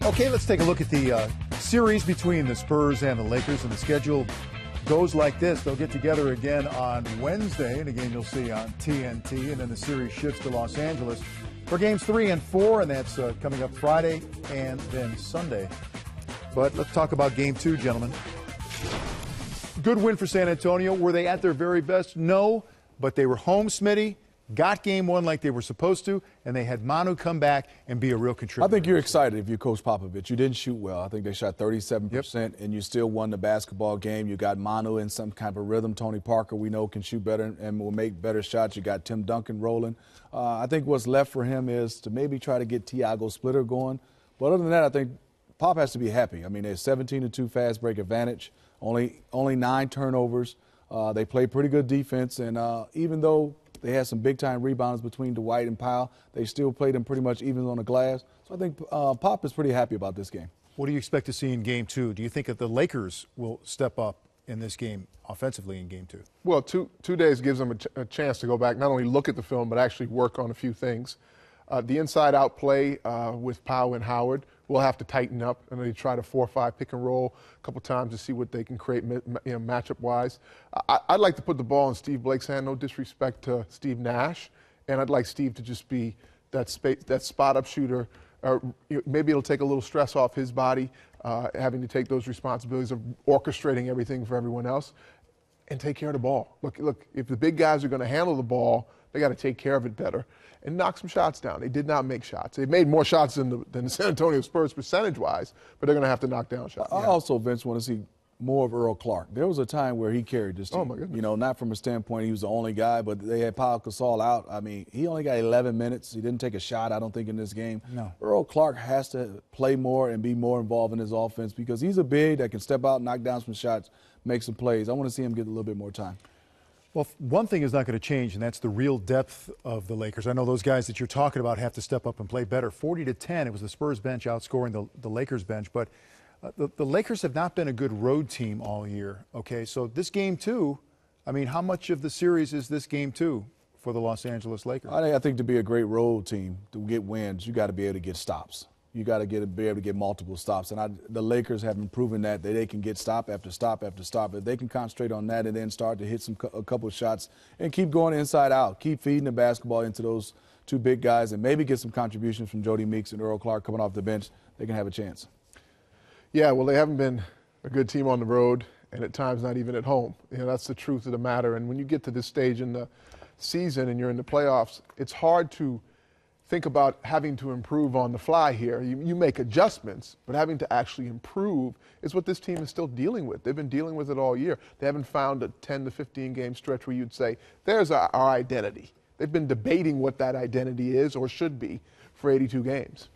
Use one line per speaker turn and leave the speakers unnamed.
Okay, let's take a look at the series between the Spurs and the Lakers, and the schedule goes like this. They'll get together again on Wednesday, and again you'll see on TNT, and then the series shifts to Los Angeles for games 3 and 4, and that's coming up Friday and then Sunday. But let's talk about game 2, gentlemen. Good win for San Antonio. Were they at their very best? No, but they were home, Smitty. Got game 1 like they were supposed to, and they had Manu come back and be a real contributor.
I think you're excited if you're Coach Popovich. You didn't shoot well. I think they shot 37%, and you still won the basketball game. You got Manu in some kind of a rhythm. Tony Parker, we know, can shoot better and will make better shots. You got Tim Duncan rolling. I think what's left for him is to maybe try to get Tiago Splitter going. But other than that, I think Pop has to be happy. I mean, they're 17-2 fast break advantage, only 9 turnovers. They play pretty good defense, and even though they had some big-time rebounds between Dwight and Powell, they still played them pretty much even on the glass. So I think Pop is pretty happy about this game.
What do you expect to see in game 2? Do you think that the Lakers will step up in this game offensively in game 2?
Well, two days gives them a chance to go back, not only look at the film, but actually work on a few things. The inside-out play with Powell and Howard will have to tighten up, and they try to 4-5 pick and roll a couple times to see what they can create, matchup-wise. I'd like to put the ball in Steve Blake's hand, no disrespect to Steve Nash, and I'd like Steve to just be that spot-up shooter. Maybe it'll take a little stress off his body, having to take those responsibilities of orchestrating everything for everyone else, and take care of the ball. Look, if the big guys are going to handle the ball, they got to take care of it better and knock some shots down. They did not make shots. They made more shots than the San Antonio Spurs percentage-wise, but they're going to have to knock down shots.
I also, Vince, want to see more of Earl Clark. There was a time where he carried this team.
Oh, my goodness.
You know, not from a standpoint he was the only guy, but they had Pau Gasol out. I mean, he only got 11 minutes. He didn't take a shot, I don't think, in this game.
No.
Earl Clark has to play more and be more involved in his offense because he's a big that can step out, knock down some shots, make some plays. I want to see him get a little bit more time.
Well, one thing is not going to change, and that's the real depth of the Lakers. I know those guys that you're talking about have to step up and play better. 40-10, it was the Spurs bench outscoring the Lakers bench, but the Lakers have not been a good road team all year, okay? So this game 2, I mean, how much of the series is this game 2 for the Los Angeles Lakers?
I think to be a great road team, to get wins, you got to be able to get stops. You got to be able to get multiple stops. And the Lakers have been proving that they can get stop after stop after stop. If they can concentrate on that and then start to hit a couple of shots and keep going inside out, keep feeding the basketball into those 2 big guys and maybe get some contributions from Jody Meeks and Earl Clark coming off the bench, they can have a chance.
Yeah, well, they haven't been a good team on the road and at times not even at home. You know, that's the truth of the matter. And when you get to this stage in the season and you're in the playoffs, it's hard to think about having to improve on the fly here. You make adjustments, but having to actually improve is what this team is still dealing with. They've been dealing with it all year. They haven't found a 10 to 15 game stretch where you'd say, there's our identity. They've been debating what that identity is or should be for 82 games.